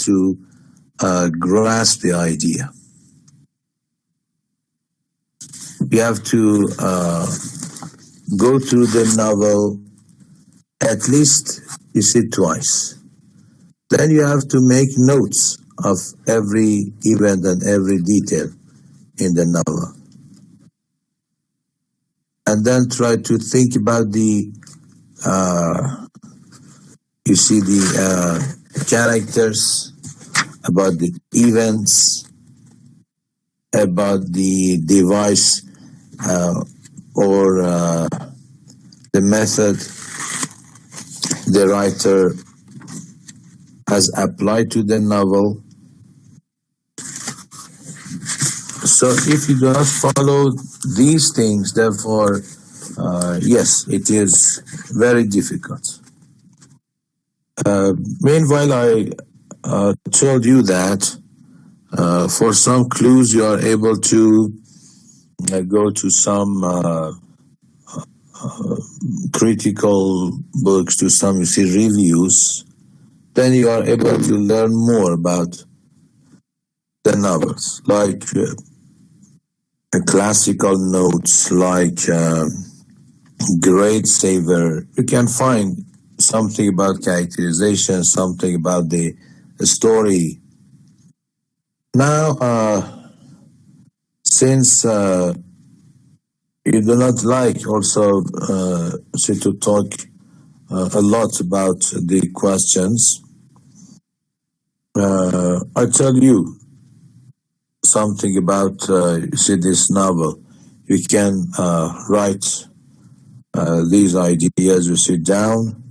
to grasp the idea. You have to go through the novel at least, you see, twice. Then you have to make notes of every event and every detail in the novel. And then try to think about the, you see, the characters, about the events, about the device or the method the writer has applied to the novel. So if you do not follow these things, therefore, yes, it is very difficult. Meanwhile, I told you that for some clues you are able to go to some critical books, to some, you see, reviews. Then you are able to learn more about the novels, like classical notes, like grade saver. You can find something about characterization, something about the story. Now, since you do not like also to talk a lot about the questions, I tell you something about you see, this novel. You can write these ideas, you sit down,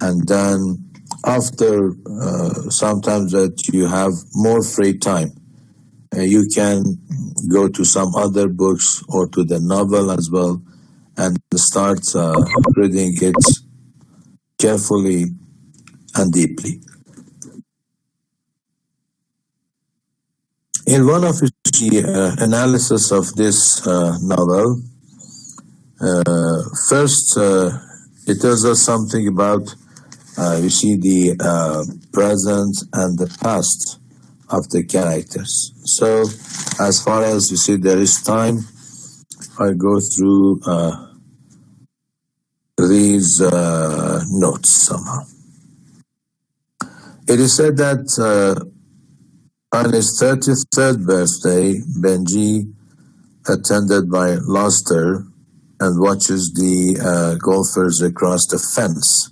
and then after sometimes that you have more free time, you can go to some other books or to the novel as well and start reading it carefully and deeply. In one of the analysis of this novel, first it tells us something about, you see, the present and the past of the characters. So as far as, you see, there is time, I go through these notes somehow. It is said that on his 33rd birthday, Benji, attended by Luster, and watches the golfers across the fence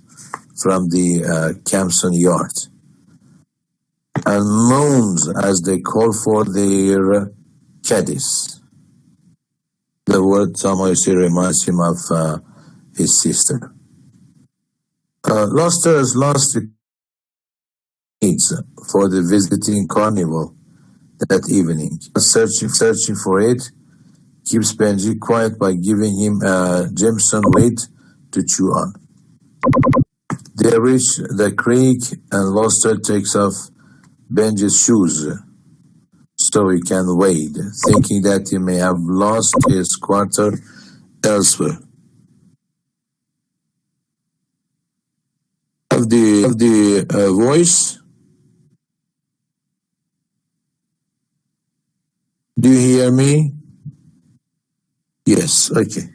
from the Campson yard, and moans as they call for their caddies. The word somehow, you see, reminds him of his sister. Luster has lost the needs for the visiting carnival that evening. Searching for it, keeps Benji quiet by giving him a Jameson weight to chew on. They reach the creek and Luster takes off Benji's shoes so he can wade, thinking that he may have lost his quarter elsewhere. Of the voice, do you hear me? Yes, okay.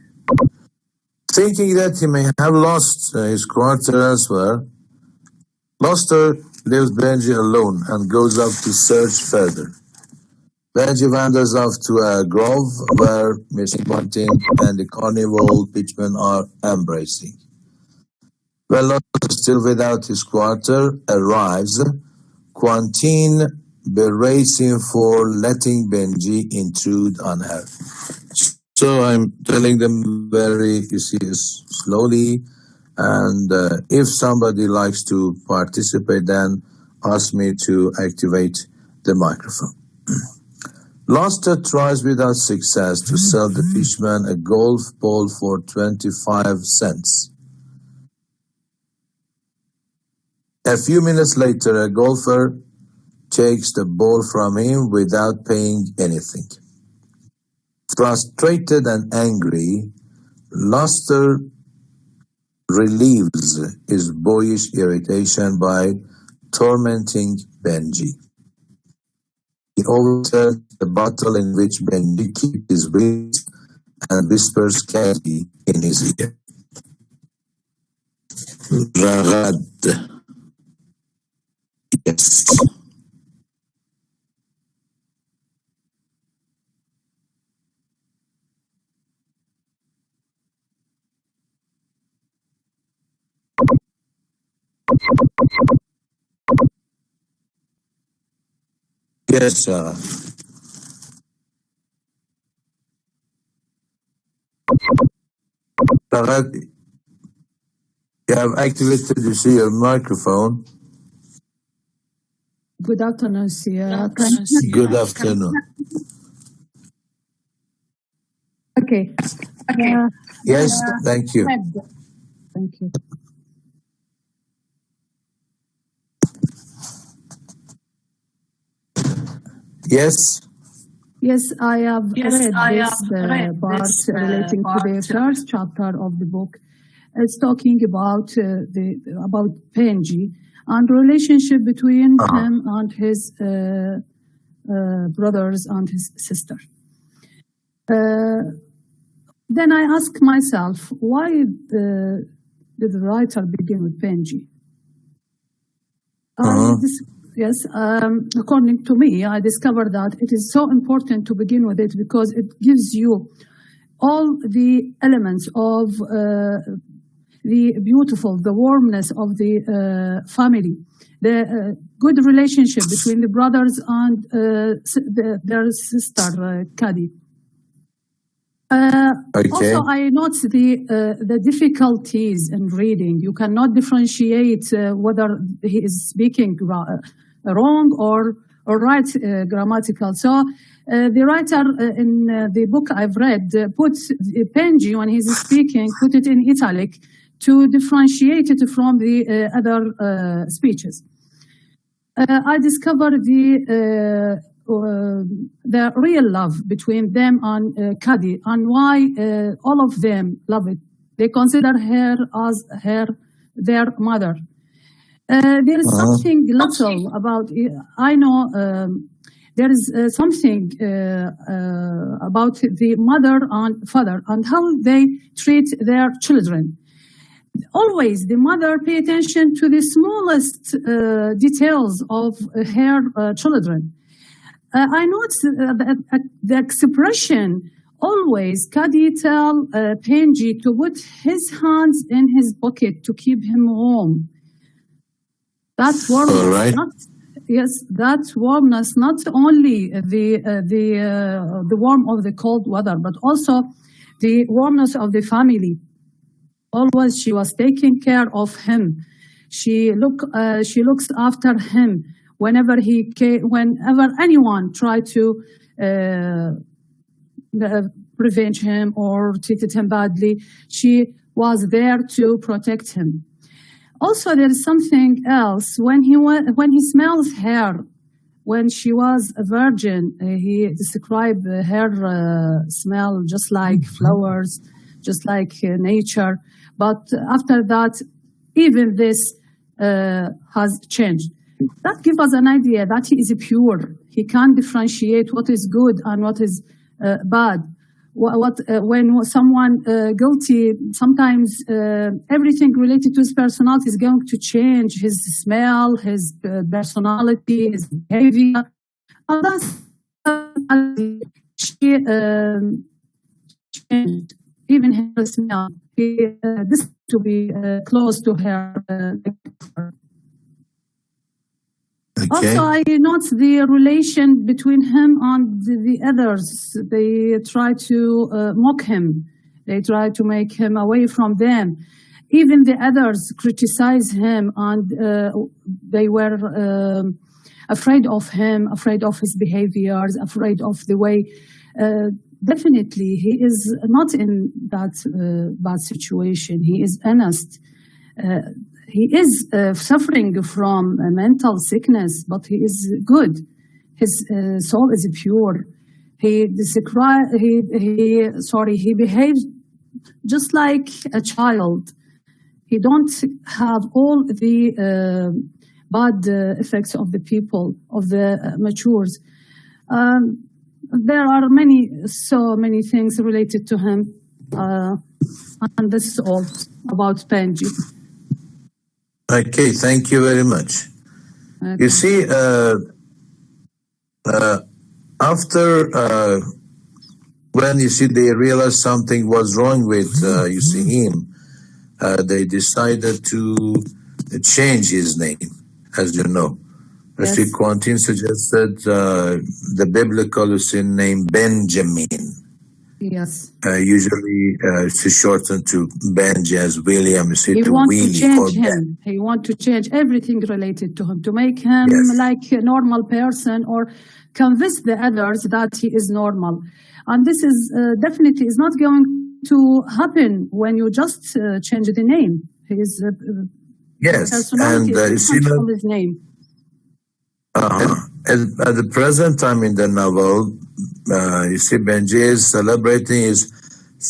Thinking that he may have lost his quarter elsewhere, Luster leaves Benji alone and goes off to search further. Benji wanders off to a grove where Miss Martin and the carnival pitchmen are embracing. When Luster, still without his quarter, arrives, Quantine berates him for letting Benji intrude on her. So I'm telling them very, you see, slowly, and if somebody likes to participate, then ask me to activate the microphone. Luster tries without success to sell the fishman a golf ball for 25 cents. A few minutes later, a golfer takes the ball from him without paying anything. Frustrated and angry, Luster relieves his boyish irritation by tormenting Benji. He always turns the bottle in which Benji keeps his wings and whispers candy in his ear. Ragad. Yes. Yes, Ragad, you have activated, you see your microphone. Good afternoon, Sia. Good afternoon. Okay. Yes, thank you. Thank you. Yes. Yes, I have read this part relating to the first chapter of the book. It's talking about Benji and the relationship between him and his brothers and his sister. Then I ask myself, why did the writer begin with Benji? Yes, according to me, I discovered that it is so important to begin with it because it gives you all the elements of the warmness of the family, the good relationship between the brothers and their sister, Kadi. Also, I note the difficulties in reading. You cannot differentiate whether he is speaking wrong or right grammatical. So the writer in the book I've read put Benji, when he's speaking, put it in italic to differentiate it from the other speeches. I discovered the real love between them and Kadi, and why all of them love it. They consider her as their mother. There is something little about, I know there is something about the mother and father and how they treat their children. Always the mother pay attention to the smallest details of her children. I noticed the expression always, Kadi tell Benji to put his hands in his pocket to keep him warm. That warmness, that warmness, not only the warmth of the cold weather, but also the warmness of the family. Always she was taking care of him. She looks after him. Whenever anyone tried to prevent him or treated him badly, she was there to protect him. Also, there is something else. When he smells her, when she was a virgin, he described her smell just like flowers, just like nature. But after that, even this has changed. That gives us an idea that he is pure. He can differentiate what is good and what is bad. When someone guilty, sometimes everything related to his personality is going to change: his smell, his personality, his behavior. And that's she changed even her smell. This to be close to her. Also, I note the relation between him and the others. They try to mock him. They try to make him away from them. Even the others criticize him, and they were afraid of him, afraid of his behaviors, afraid of the way. Definitely, he is not in that bad situation. He is honest. He is suffering from a mental sickness, but he is good. His soul is pure. He behaves just like a child. He don't have all the bad effects of the people, of the matures. There are so many things related to him. And this is all about Benji. Okay, thank you very much. Okay. You see, after when you see they realized something was wrong with you see him, they decided to change his name, as you know. Yes. As Quentin suggested, the biblical name Benjamin. Yes. Usually it's shortened to Benji, as William. You see, He to wants to Willie or change Ben. him. He wants to change everything related to him, to make him Yes. like a normal person, or convince the others that he is normal. And this is definitely is not going to happen when you just change the name. His Yes, personality and you is see different that from his name. at the present time in the novel, you see Benji is celebrating his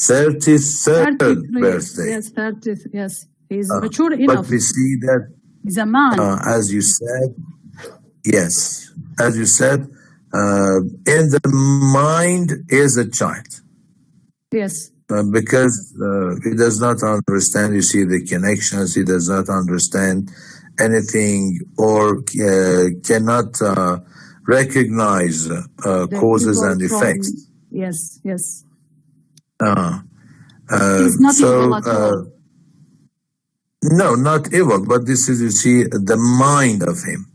33rd 33. birthday. Yes, 30. Yes, he's Uh, mature but enough. we see that, He's a man. as you said, yes, as you said, in the mind is a child. Yes. Because he does not understand, you see, the connections, he does not understand anything, or cannot recognize The causes evil and from effects. yes, yes. Uh, He's not evil at all. no, not evil, but this is, you see, the mind of him.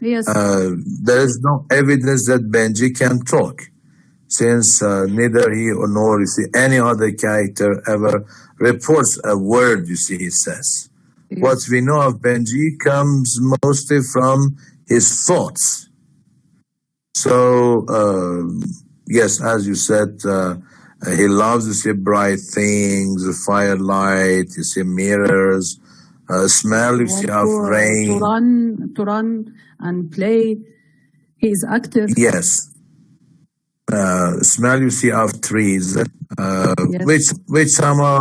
Yes. There is no evidence that Benji can talk, since neither he nor you see any other character ever reports a word, you see, he says. What Yes. we know of Benji comes mostly from his thoughts. So, yes, as you said, he loves to see bright things, firelight, you see mirrors, smell, you see, of To rain. run and play. He is active. Yes. Smell, you see, of trees, Yes. which somehow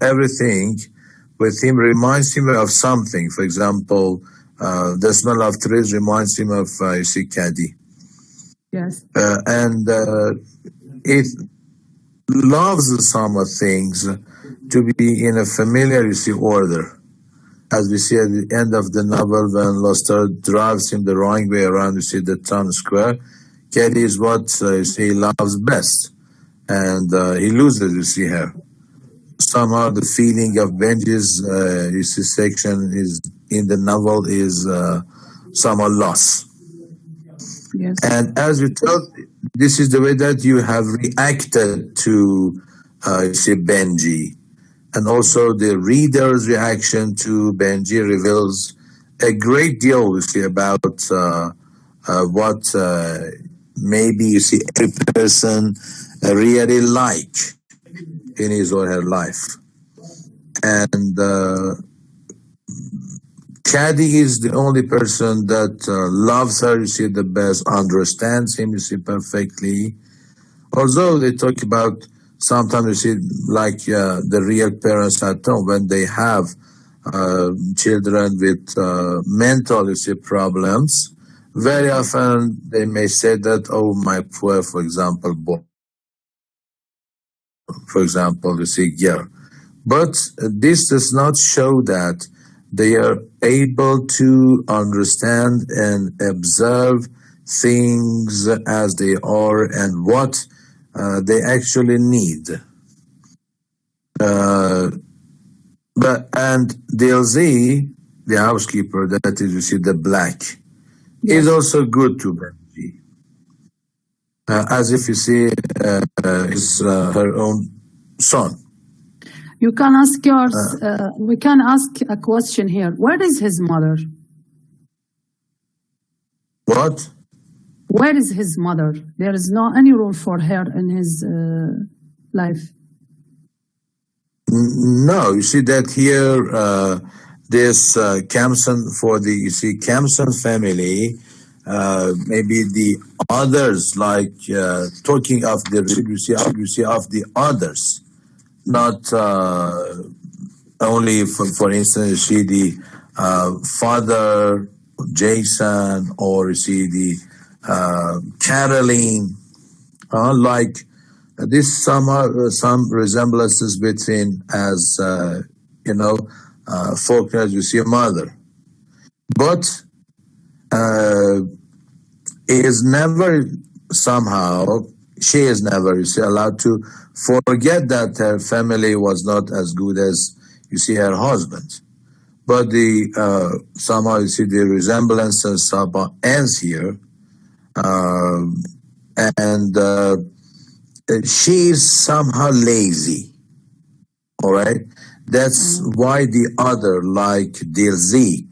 everything with him reminds him of something. For example, the smell of trees reminds him of, you see, Caddy. Yes. And it loves some things to be in a familiar, you see, order. As we see at the end of the novel, when Luster drives him the wrong way around, you see, the town square, Caddy is what you see, he loves best. And he loses, you see, her. Somehow the feeling of Benji's you see, section is in the novel is somehow lost. Yes. And as you told, this is the way that you have reacted to you see, Benji. And also the reader's reaction to Benji reveals a great deal, you see, about what maybe, you see, every person really like in his or her life. And Caddy is the only person that loves her, you see, the best, understands him, you see, perfectly. Although they talk about sometimes, you see, like the real parents at home, when they have children with mental, you see, problems, very often they may say that, oh, my poor, for example, boy, for example, you see, girl. But this does not show that they are able to understand and observe things as they are and what they actually need. And DLZ, the housekeeper, that is, you see, the black, is Yes. also good to Benji. As if, you see, is her own son. You can ask yours. We can ask a question here. Where is his mother? What? Where is his mother? There is no any role for her in his life. No, you see that here, this Campson, for the, you see, Campson family, maybe the others, like talking of the, you see, of the others, not only, for instance, you see, the father Jason, or you see the Caroline, like this some resemblances between, as Faulkner, you see a mother, but is never somehow, she is never, you see, allowed to forget that her family was not as good as, you see, her husband. But the somehow, you see, the resemblances somehow ends here, and she is somehow lazy. All right, that's why the other, like Dilzi,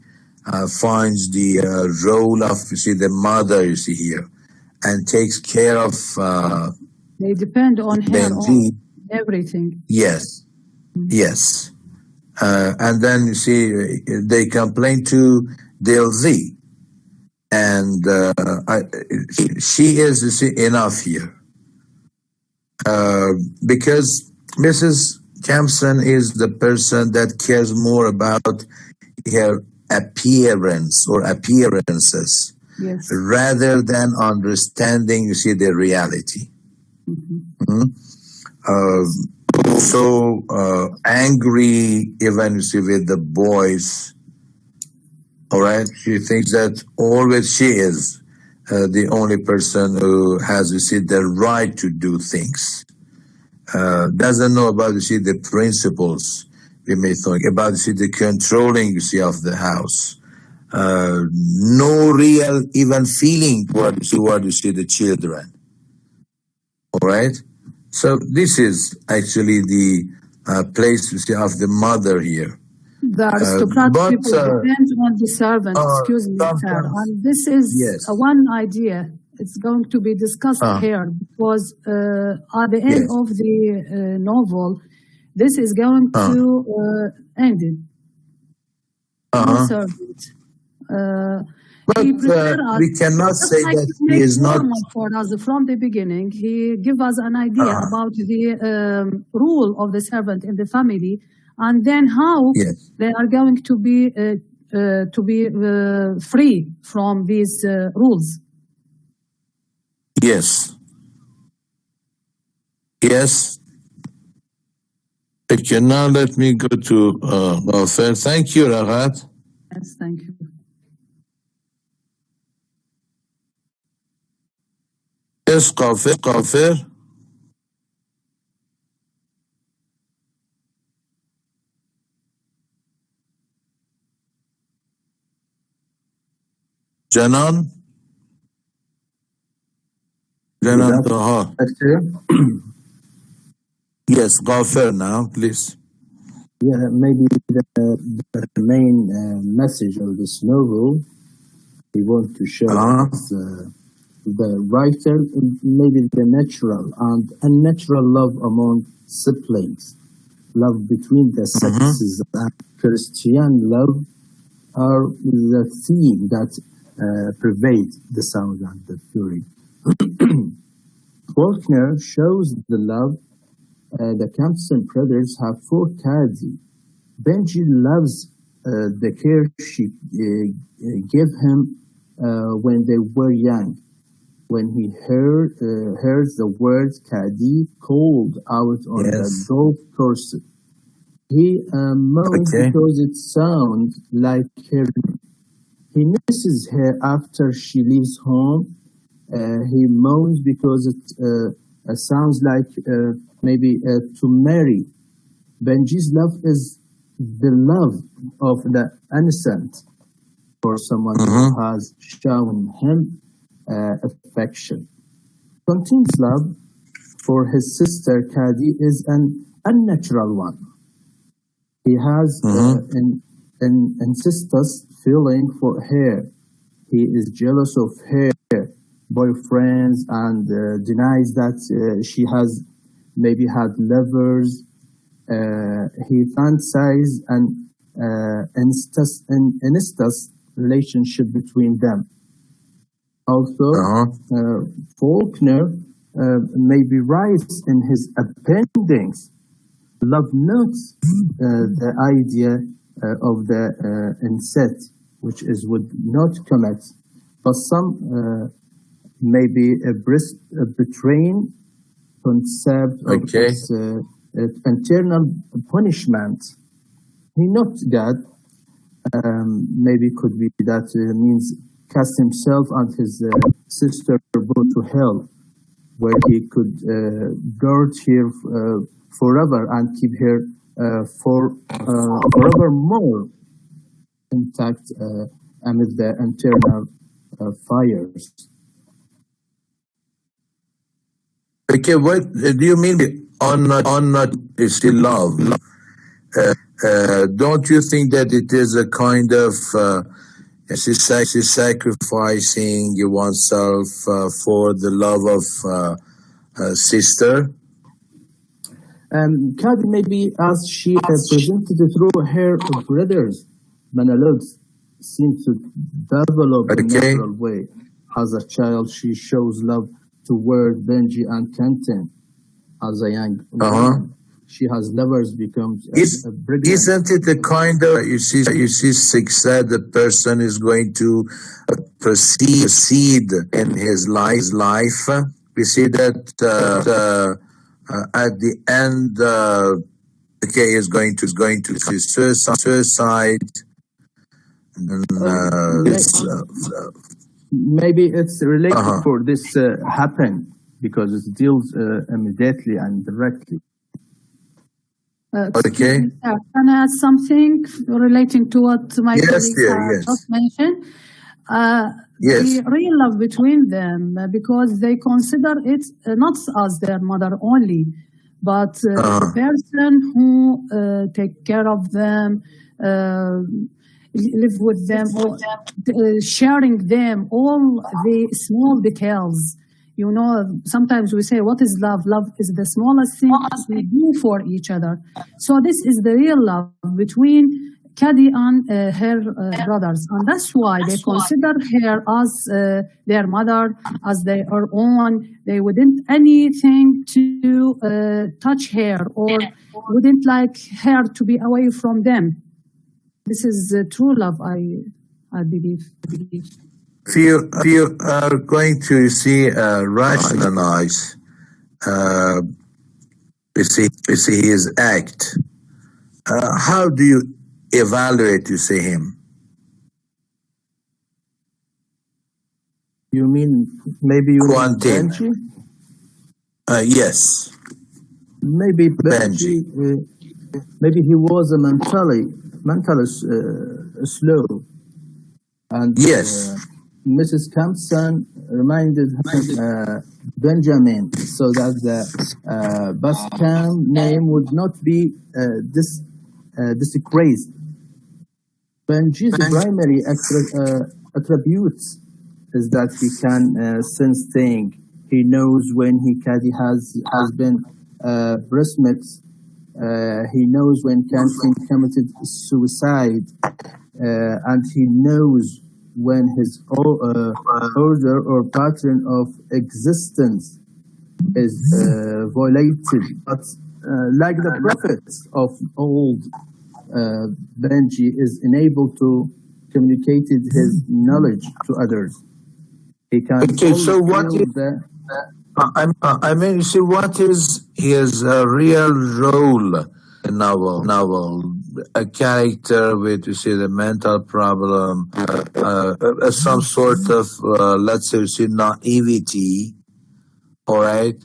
finds the role of, you see, the mother, you see here, and takes care of They depend on her Benji. on everything. Yes, yes. And then, you see, they complain to Dilzi, and she is, you see, enough here, because Mrs. Campson is the person that cares more about her appearance or appearances, Yes. rather than understanding, you see, the reality. So angry, even, you see, with the boys. All right, she thinks that always she is the only person who has, you see, the right to do things. Doesn't know about, you see, the principles, we may think about, you see, the controlling, you see, of the house. No real even feeling toward, you see, the children. All right. So this is actually the place, you see, of the mother here. The aristocratic But people depend on the servant, excuse me, sir. sometimes, And this is yes, one idea. It's going to be discussed here because at the end yes, of the novel, this is going to end it. The servant. but He prepared us, we cannot just say like that he he made is not. normal for us from the beginning. He gave us an idea about the rule of the servant in the family, and then how Yes, they are going to be free from these rules. yes, yes. Okay, now let me go to welfare. Thank you, Rahat. Yes, thank you. Yes, Kafir. Janan. Janan Taha. Yes, Kafir now, please. Yeah, maybe the main message of this novel we want to show us the writer, maybe the natural and unnatural love among siblings, love between the sexes, and Christian love are the theme that pervade the sound and the story. Faulkner shows the love the Campson brothers have for Caddy. Benji loves the care she gave him when they were young. When he heard the word Caddy called out on the Yes. golf course, he moaned Okay. because it sounds like her. He misses her after she leaves home. He moans because it sounds like maybe to marry. Benji's love is the love of the innocent for someone who has shown him affection. Tontin's love for his sister Caddy is an unnatural one. He has an incestuous feeling for her. He is jealous of her boyfriends and denies that she has maybe had lovers. He fantasizes an incestuous relationship between them. Also, Faulkner maybe writes in his appendix, love notes the idea of the incest which is would not commit, but some maybe a betraying concept of Okay. this internal punishment. He not God. Maybe could be that means cast himself and his sister go to hell, where he could guard her forever and keep her forevermore intact amid the internal fires. Okay, what do you mean on not is still love? Don't you think that it is a kind of sacrificing oneself for the love of sister? Kadi, maybe as she presented it through her brothers, monologues seem to develop in a Okay. natural way. As a child, she shows love toward Benji and Kenton. As a young woman, she has lovers, becomes pregnant. Isn't it a kind of you see success? The person is going to proceed in his life. We see that at the end, okay, is going to suicide. And, Maybe it's related for this happen because it deals immediately and directly. Okay. Can I add something relating to what my Yes, colleagues dear, have yes. just mentioned? Yes. The real love between them, because they consider it not as their mother only, but the person who take care of them, live with them, or sharing them all the small details. You know, sometimes we say, what is love? Love is the smallest thing we do for each other. So this is the real love between Kadi and her brothers. And that's why they consider her as their mother, as their own. They wouldn't anything to touch her or wouldn't like her to be away from them. This is true love, I believe. If you are going to rationalize, his act, how do you evaluate him? You mean maybe you mean Quantine. Benji? Yes. Maybe Benji. Maybe he was a mentally slow, and Yes. Mrs. Campson reminded him Benjamin, so that the Bascam name would not be disgraced. Benji's primary attributes is that he can sense things. He knows when Kadi has been breastfed. He knows when Kenton committed suicide, and he knows when his order or pattern of existence is violated. But like the prophets of old, Benji is enabled to communicate his knowledge to others. He can Okay, so what feel is I mean, you see, what is his real role in novel? A character with, you see, the mental problem, some sort of, let's say, you see, naivety, all right?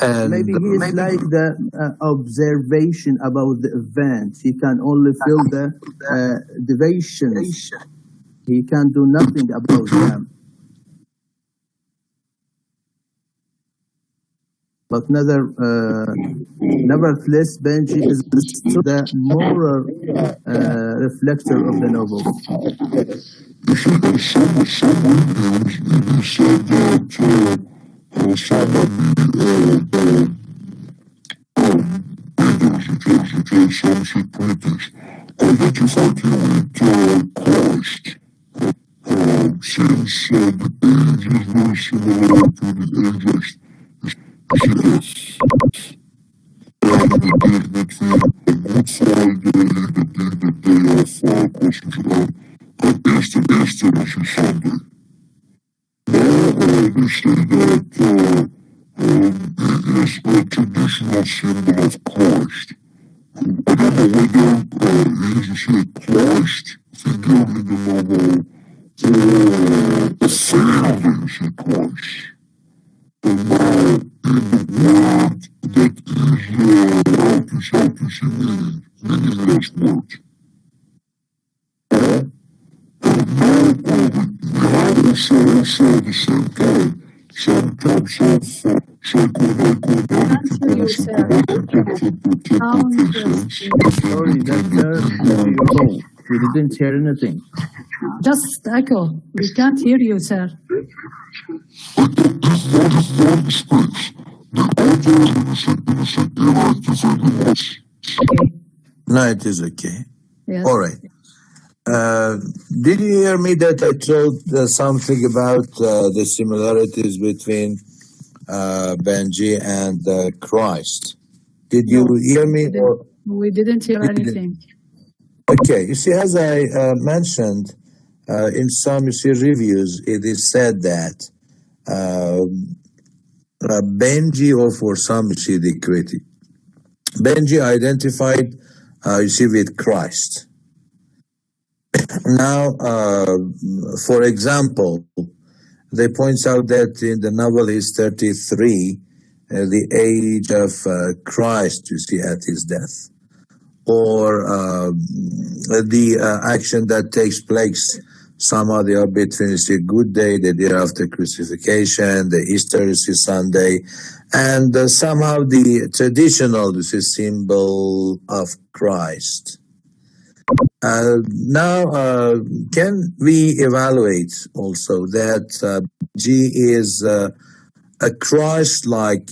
And maybe he is like the observation about the event. He can only feel the deviations. He can do nothing about them. But nevertheless, Benji is still the moral reflector of the novel. Easter is Sunday. Now they say that it is a traditional symbol of Christ. I don't know whether you say Christ figure in the novel or the family say Christ. And now in the word that is how to say meaningless word. We also say the same time, some types of psychoanalytic Sorry, that's your phone. We didn't hear anything. Just echo. We can't hear you, sir. Okay. No, it is okay. Yes. All right. Did you hear me that I told something about the similarities between Benji and Christ? Did you hear me? Or We didn't hear anything. okay, you see, as I mentioned in some reviews, it is said that Benji, or for some the critic, Benji identified with Christ. Now, for example, they point out that in the novel he's 33, the age of Christ, at his death, or the action that takes place somehow they are between a good day, the day after crucifixion, the Easter Sunday, and somehow the traditional symbol of Christ. Now, can we evaluate also that G is a Christ-like